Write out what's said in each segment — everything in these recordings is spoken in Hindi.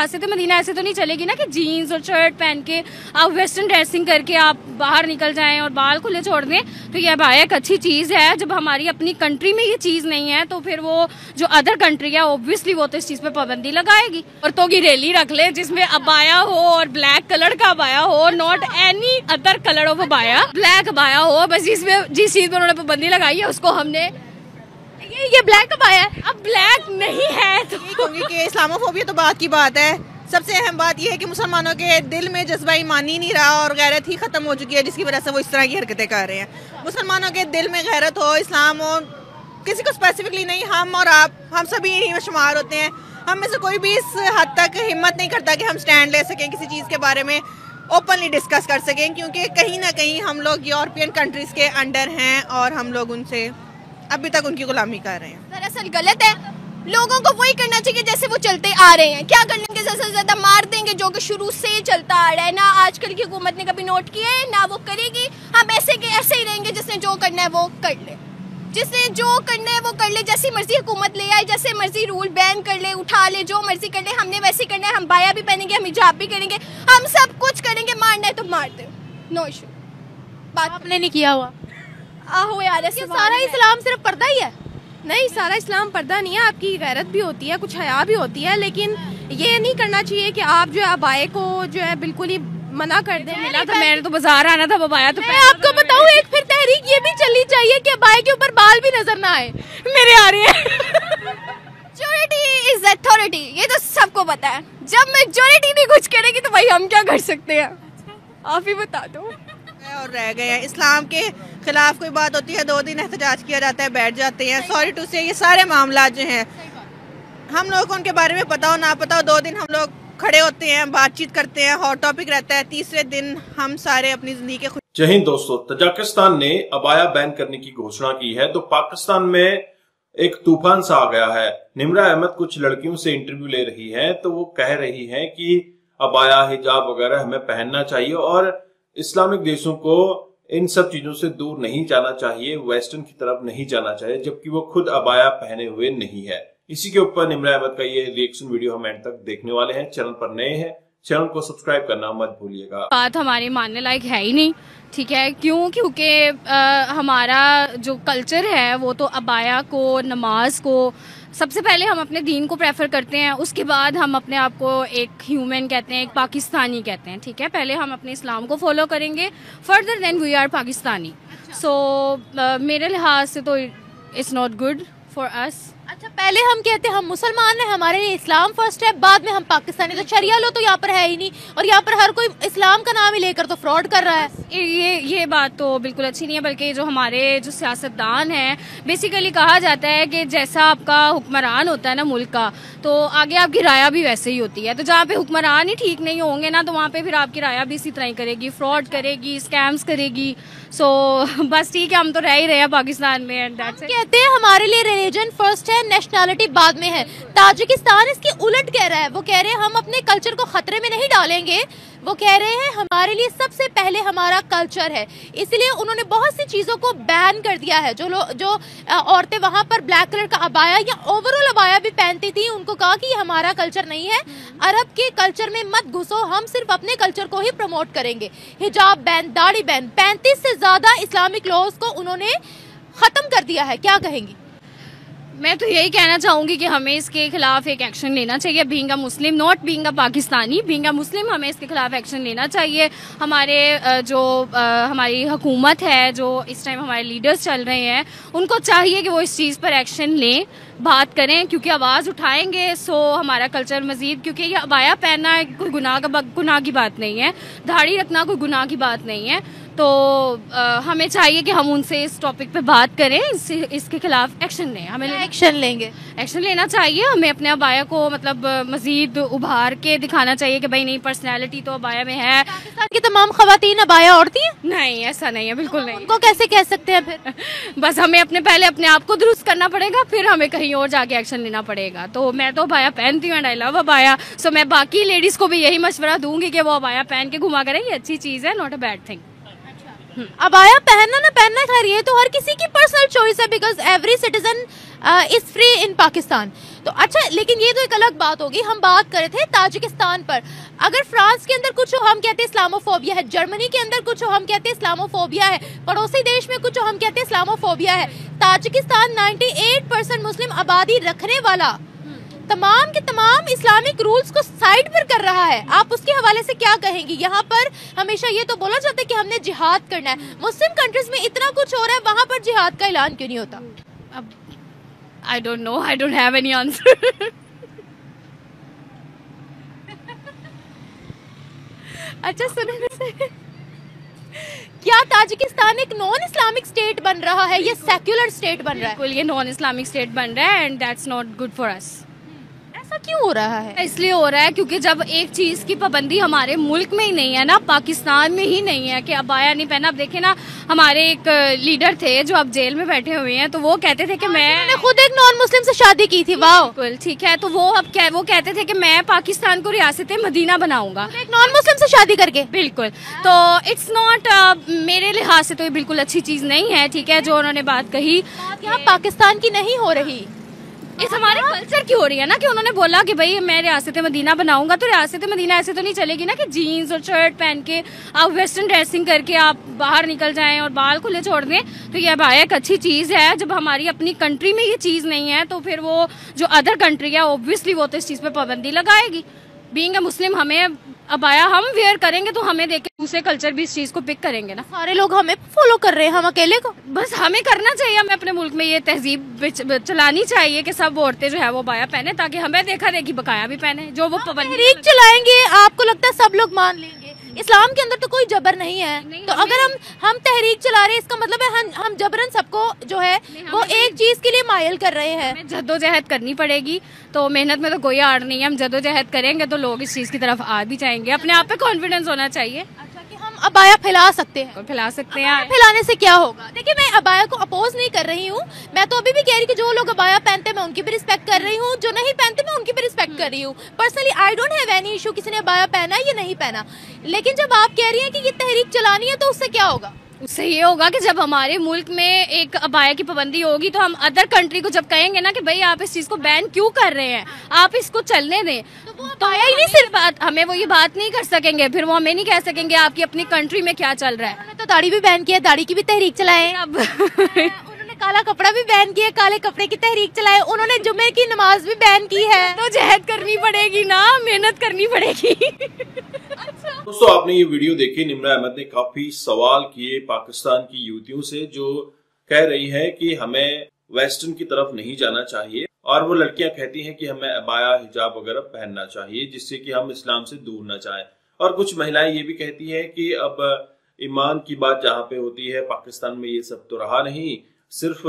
सियासत मदीना ऐसे तो नहीं चलेगी ना कि जीन्स और शर्ट पहन के आप वेस्टर्न ड्रेसिंग करके आप बाहर निकल जाएं और बाल खुले छोड़ दें। तो ये अबाया एक अच्छी चीज़ है। जब हमारी अपनी कंट्री में ये चीज़ नहीं है तो फिर वो जो अदर कंट्री है ऑब्वियसली वो तो इस चीज़ पे पाबंदी लगाएगी। औरतों की रैली रख ले जिसमें अबाया हो और ब्लैक कलर का अबाया हो, not any other colour of abaya, black abaya हो, बस जिस चीज़ पर उन्होंने पाबंदी लगाई है उसको हमने ये ब्लैक अबाया है। अब ब्लैक नहीं है तो कहूँगी कि इस्लामोफोबिया तो बात की बात है। सबसे अहम बात यह है कि मुसलमानों के दिल में जज्बा ईमान ही नहीं रहा और गैरत ही खत्म हो चुकी है, जिसकी वजह से वो इस तरह की हरकतें कर रहे हैं। मुसलमानों के दिल में गैरत हो, इस्लाम हो, किसी को स्पेसिफिकली नहीं, हम और आप, हम सभी इन्हीं में शुमार होते हैं। हम में से कोई भी इस हद तक हिम्मत नहीं करता कि हम स्टैंड ले सकें, किसी चीज़ के बारे में ओपनली डिस्कस कर सकें, क्योंकि कहीं ना कहीं हम लोग यूरोपियन कंट्रीज़ के अंडर हैं और हम लोग उनसे अभी तक उनकी गुलामी कर रहे हैं। दरअसल गलत है, लोगों को वही करना चाहिए जैसे वो चलते आ रहे हैं। क्या कर लेंगे, ज़्यादा से ज़्यादा मार देंगे, जो कि शुरू से चलता आ रहा है। ना आजकल की हुकूमत ने कभी नोट किया है, ना वो करेगी। हम ऐसे के ऐसे ही रहेंगे, जिसने जो करना है वो कर ले, जिसने जो करना है वो कर ले, जैसी मर्जी हुकूमत ले आए, जैसे मर्जी रूल बैन कर ले, उठा ले, जो मर्जी कर ले, हमने वैसे करना है। हम बाया भी पहनेंगे, हम हिजाब भी करेंगे, हम सब कुछ करेंगे। मारना है तो मार दे, नो इशू। बात आपने नहीं किया हुआ? आहो यार, ऐसे सारा इस्लाम सिर्फ पर्दा ही है? नहीं, सारा इस्लाम पर्दा नहीं है। आपकी गैरत भी होती है, कुछ हया भी होती है, लेकिन ये नहीं करना चाहिए कि आप जो है अबाए को जो है बिल्कुल ही मना कर दें। मिला तो मैंने तो बाजार आना था अबाया तो मैं आपको बताऊं, एक फिर तहरीक ये भी चलनी चाहिए कि अबाए के ऊपर बाल भी नजर ना आए। मेरे आ रहे हैं। मेजॉरिटी इज अथॉरिटी, ये तो सबको पता है। जब मेजॉरिटी नहीं कुछ करेगी तो भाई हम क्या कर सकते हैं, आप ही बता दो। और रह गए हैं, इस्लाम के खिलाफ कोई बात होती है 2 दिन एहतजाज किया जाता है, बैठ जाते हैं। सॉरी टू से ये सारे मामला जो हैं हम लोगों को उनके बारे में पता हो ना पता हो, 2 दिन हम लोग खड़े होते हैं, बातचीत करते हैं, हॉट टॉपिक रहता है, तीसरे दिन हम सारे अपनी जिंदगी के जय हिंद दोस्तों, तजाकिस्तान ने अबाया बैन करने की घोषणा की है तो पाकिस्तान में एक तूफान सा आ गया है। निम्रा अहमद कुछ लड़कियों से इंटरव्यू ले रही है तो वो कह रही है कि अबाया, हिजाब वगैरह हमें पहनना चाहिए और इस्लामिक देशों को इन सब चीजों से दूर नहीं जाना चाहिए, वेस्टर्न की तरफ नहीं जाना चाहिए, जबकि वो खुद अबाया पहने हुए नहीं है। इसी के ऊपर निम्रा अहमद का ये रिएक्शन वीडियो हम एंड तक देखने वाले हैं। चैनल पर नए हैं, चैनल को सब्सक्राइब करना मत भूलिएगा। बात हमारी मानने लायक है ही नहीं, ठीक है। क्यों? क्योंकि हमारा जो कल्चर है वो तो अबाया को, नमाज को, सबसे पहले हम अपने दीन को प्रेफर करते हैं, उसके बाद हम अपने आप को एक ह्यूमन कहते हैं, एक पाकिस्तानी कहते हैं, ठीक है। पहले हम अपने इस्लाम को फॉलो करेंगे, further then we are Pakistani. So मेरे लिहाज से तो it's not good for us. अच्छा, पहले हम कहते हैं हम मुसलमान हैं, हमारे लिए इस्लाम फर्स्ट है, बाद में हम पाकिस्तानी। तो शरिया लो तो यहाँ पर है ही नहीं, और यहाँ पर हर कोई इस्लाम का नाम ही लेकर तो फ्रॉड कर रहा है। ये बात तो बिल्कुल अच्छी नहीं है। बल्कि जो हमारे जो सियासतदान हैं, बेसिकली कहा जाता है कि जैसा आपका हुक्मरान होता है ना मुल्क का, तो आगे आपकी राया भी वैसे ही होती है। तो जहाँ पे हुक्मरान ही ठीक नहीं होंगे ना, तो वहाँ पे फिर आपकी राया भी इसी तरह ही करेगी, फ्रॉड करेगी, स्कैम्स करेगी। सो बस ठीक है, हम तो रह ही रहे हैं पाकिस्तान में। And that's it. कहते हैं हमारे लिए रिलीजन फर्स्ट है, नेशनैलिटी बाद में है। ताजिकिस्तान इसके उलट कह रहा है, वो कह रहे हैं हम अपने कल्चर को खतरे में नहीं डालेंगे, वो कह रहे हैं हमारे लिए सबसे पहले हमारा कल्चर है। इसलिए उन्होंने बहुत सी चीज़ों को बैन कर दिया है। जो औरतें वहाँ पर ब्लैक कलर का अबाया या ओवरऑल अबाया भी पहनती थी, उनको कहा कि ये हमारा कल्चर नहीं है, अरब के कल्चर में मत घुसो, हम सिर्फ अपने कल्चर को ही प्रमोट करेंगे। हिजाब बैन, दाढ़ी बैन, 35 से ज़्यादा इस्लामिक लॉज को उन्होंने ख़त्म कर दिया है। क्या कहेंगी? मैं तो यही कहना चाहूंगी कि हमें इसके खिलाफ एक एक्शन लेना चाहिए। Being a Muslim, not being a Pakistani, being a Muslim हमें इसके खिलाफ एक्शन लेना चाहिए। हमारे हमारी हुकूमत है, जो इस टाइम हमारे लीडर्स चल रहे हैं, उनको चाहिए कि वो इस चीज़ पर एक्शन लें, बात करें, क्योंकि आवाज़ उठाएंगे सो हमारा कल्चर मजीद, क्योंकि ये अबाया पहनना कोई गुनाह की बात नहीं है, दाढ़ी रखना कोई गुनाह की बात नहीं है। तो हमें चाहिए कि हम उनसे इस टॉपिक पे बात करें, इसके खिलाफ एक्शन लें। हमें एक्शन लेंगे, एक्शन लेना चाहिए। हमें अपने अबाया को मतलब मजीद उभार के दिखाना चाहिए कि भाई नहीं, पर्सनैलिटी तो अबाया में है। पाकिस्तान की तमाम खवातीन अबाया ओढ़ती हैं? नहीं, ऐसा नहीं है, बिल्कुल नहीं। उनको कैसे कह सकते हैं फिर? बस हमें पहले अपने आप को दुरुस्त करना पड़ेगा, फिर हमें कहीं और जाके एक्शन लेना पड़ेगा। तो मैं तो अबाया पहनती हूँ एंड आई लव अबाया। सो मैं बाकी लेडीज को भी यही मशवरा दूंगी कि वो अबाया पहन के घुमा करें, ये अच्छी चीज़ है, not a bad thing. Abaya पहनना ना पहनना खैर ये तो हर किसी की पर्सनल चॉइस है, because every citizen is free in Pakistan. तो अच्छा, लेकिन ये तो एक अलग बात होगी। हम बात कर रहे थे ताजिकिस्तान पर। अगर फ्रांस के अंदर कुछ हो हम कहते हैं इस्लामोफोबिया है, जर्मनी के अंदर कुछ हो हम कहते हैं इस्लामोफोबिया है, पड़ोसी देश में कुछ हो हम कहते हैं इस्लामोफोबिया है। ताजिकिस्तान 98% मुस्लिम आबादी रखने वाला तमाम के तमाम इस्लामिक रूल्स को साइड पर कर रहा है। आप उसके हवाले से क्या कहेंगी? यहाँ पर हमेशा ये तो बोला जाता है कि हमने जिहाद करना है, मुस्लिम कंट्रीज में इतना कुछ हो रहा है, वहां पर जिहाद का ऐलान क्यों नहीं होता? अब I don't know, I don't have any answer. अच्छा सुनो वैसे, क्या ताजिकिस्तान एक नॉन इस्लामिक स्टेट बन रहा है या सेक्युलर स्टेट बन रहा है? बिल्कुल, ये नॉन इस्लामिक स्टेट बन रहा है and that's not good for अस। ऐसा क्यों हो रहा है? इसलिए हो रहा है क्योंकि जब एक चीज की पाबंदी हमारे मुल्क में ही नहीं है ना, पाकिस्तान में ही नहीं है कि अबाया नहीं पहना। अब देखे ना, हमारे एक लीडर थे जो अब जेल में बैठे हुए हैं, तो वो कहते थे कि मैं खुद एक नॉन मुस्लिम से शादी की थी। वाह, बिल्कुल ठीक है। तो वो अब क्या, वो कहते थे कि मैं पाकिस्तान को रियासत मदीना बनाऊंगा एक नॉन मुस्लिम से शादी करके। बिल्कुल, तो इट्स नॉट, मेरे लिहाज से तो ये बिल्कुल अच्छी चीज नहीं है। ठीक है, जो उन्होंने बात कही, यहाँ पाकिस्तान की नहीं हो रही, इस हमारे कल्चर की हो रही है ना, कि उन्होंने बोला कि भाई मैं रियासत मदीना बनाऊंगा। तो रियासत मदीना ऐसे तो नहीं चलेगी ना कि जीन्स और शर्ट पहन के आप वेस्टर्न ड्रेसिंग करके आप बाहर निकल जाएं और बाल खुले छोड़ दें। तो ये अबाया एक अच्छी चीज है। जब हमारी अपनी कंट्री में ये चीज नहीं है तो फिर वो जो अदर कंट्री है ऑब्वियसली वो तो इस चीज पे पाबंदी लगाएगी। बीइंग अ मुस्लिम हमें अबाया हम वेयर करेंगे तो हमें देख के दूसरे कल्चर भी इस चीज को पिक करेंगे ना। सारे लोग हमें फॉलो कर रहे हैं, हम अकेले को? बस हमें करना चाहिए, हमें अपने मुल्क में ये तहजीब चलानी चाहिए कि सब औरतें जो है वो अबाया पहने, ताकि हमें देखा देखी बकाया भी पहने। जो वो पाबंदी तहरीक चलाएंगे, आपको लगता है सब लोग मान लेंगे? इस्लाम के अंदर तो कोई जबर नहीं है। तो अगर हम तहरीक चला रहे हैं, इसका मतलब है हम जबरन सबको जो है वो एक चीज के लिए मायल कर रहे हैं। हमें जद्दोजहद करनी पड़ेगी, तो मेहनत में तो कोई आड़ नहीं है। हम जद्दोजहद करेंगे तो लोग इस चीज की तरफ आ भी जाएंगे। अपने आप पे कॉन्फिडेंस होना चाहिए। अच्छा, कि हम अबाया फैला सकते हैं। फैला सकते हैं। फैलाने से क्या होगा? देखिए, मैं अबाया को अपोज नहीं कर रही हूँ। मैं तो अभी भी कह रही हूँ कि जो लोग अबाया पहनते हैं मैं उनकी भी रिस्पेक्ट कर रही हूँ, जो नहीं पहनते मैं उनकी भी रिस्पेक्ट कर रही हूँ। Personally I don't have any issue किसी ने अबाया पहना है या नहीं पहना। लेकिन जब आप कह रही हैं कि ये तहरीक चलानी है, तो उससे क्या होगा? उससे ये होगा कि जब हमारे मुल्क में एक अबाया की पाबंदी होगी तो हम अदर कंट्री को जब कहेंगे ना कि भाई आप इस चीज को बैन क्यों कर रहे हैं, आप इसको चलने दें, तो ही नहीं सिर्फ बात, हमें वो ये बात नहीं कर सकेंगे। फिर वो हमें नहीं कह सकेंगे आपकी अपनी कंट्री में क्या चल रहा है। उन्होंने तो दाढ़ी भी बैन किया, दाढ़ी की भी तहरीक चलाए। अब उन्होंने काला कपड़ा भी बैन किया, काले कपड़े की तहरीक चलाए। उन्होंने जुम्मे की नमाज भी बैन की है। तो जहद करनी पड़ेगी ना, मेहनत करनी पड़ेगी। दोस्तों, आपने ये वीडियो देखी। निम्रा अहमद ने काफी सवाल किए पाकिस्तान की युवतियों से, जो कह रही है कि हमें वेस्टर्न की तरफ नहीं जाना चाहिए, और वो लड़कियां कहती हैं कि हमें अबाया हिजाब वगैरह पहनना चाहिए जिससे कि हम इस्लाम से दूर न जाएं। और कुछ महिलाएं ये भी कहती हैं कि अब ईमान की बात जहाँ पे होती है, पाकिस्तान में ये सब तो रहा नहीं, सिर्फ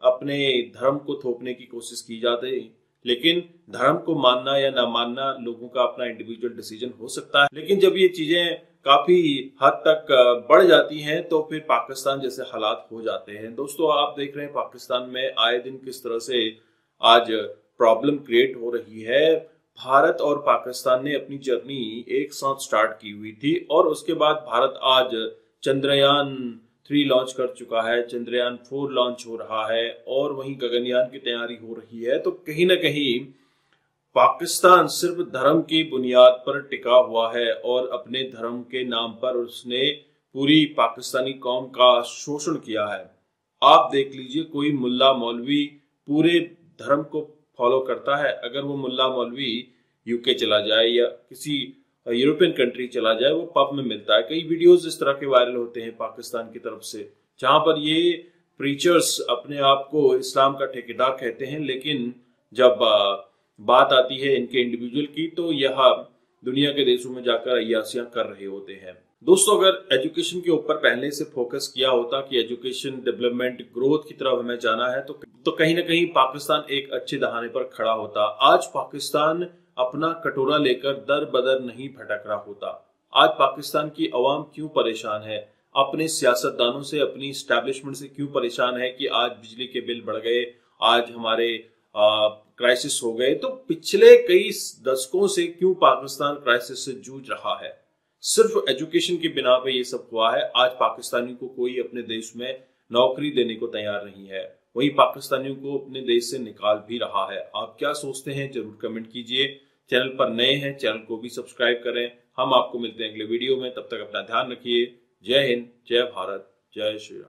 अपने धर्म को थोपने की कोशिश की जाती है। लेकिन धर्म को मानना या ना मानना लोगों का अपना इंडिविजुअल डिसीजन हो सकता है। लेकिन जब ये चीजें काफी हद तक बढ़ जाती हैं तो फिर पाकिस्तान जैसे हालात हो जाते हैं। दोस्तों, आप देख रहे हैं पाकिस्तान में आए दिन किस तरह से आज प्रॉब्लम क्रिएट हो रही है। भारत और पाकिस्तान ने अपनी जर्नी एक साथ स्टार्ट की हुई थी, और उसके बाद भारत आज चंद्रयान 3 लॉन्च कर चुका है, चंद्रयान 4 लॉन्च हो रहा है, और वहीं गगनयान की तैयारी हो रही है। तो कहीं ना कहीं पाकिस्तान सिर्फ धर्म की बुनियाद पर टिका हुआ है, और अपने धर्म के नाम पर उसने पूरी पाकिस्तानी कौम का शोषण किया है। आप देख लीजिए, कोई मुल्ला मौलवी पूरे धर्म को फॉलो करता है। अगर वो मुल्ला मौलवी यूके चला जाए या किसी यूरोपियन कंट्री चला जाए, वो पब में मिलता है। कई वीडियोस इस तरह के वायरल होते हैं पाकिस्तान की तरफ से, जहां पर ये प्रीचर्स अपने आप को इस्लाम का ठेकेदार कहते हैं, लेकिन जब बात आती है इनके इंडिविजुअल की तो यह दुनिया के देशों में जाकर अय्यासियां कर रहे होते हैं। दोस्तों, अगर एजुकेशन के ऊपर पहले से फोकस किया होता कि एजुकेशन डेवलपमेंट ग्रोथ की तरफ हमें जाना है, तो कहीं ना कहीं पाकिस्तान एक अच्छे दहाने पर खड़ा होता। आज पाकिस्तान अपना कटोरा लेकर दर बदर नहीं भटक रहा होता। आज पाकिस्तान की अवाम क्यों परेशान है? अपने सियासतदानों से, अपनी स्टैब्लिशमेंट से क्यों परेशान है कि आज बिजली के बिल बढ़ गए, आज हमारे क्राइसिस हो गए? तो पिछले कई दशकों से क्यों पाकिस्तान क्राइसिस से जूझ रहा है? सिर्फ एजुकेशन की बिना पे ये सब हुआ है। आज पाकिस्तानी को कोई अपने देश में नौकरी देने को तैयार नहीं है, वही पाकिस्तानियों को अपने देश से निकाल भी रहा है। आप क्या सोचते हैं जरूर कमेंट कीजिए। चैनल पर नए हैं, चैनल को भी सब्सक्राइब करें। हम आपको मिलते हैं अगले वीडियो में, तब तक अपना ध्यान रखिए। जय हिंद, जय भारत, जय श्री राम।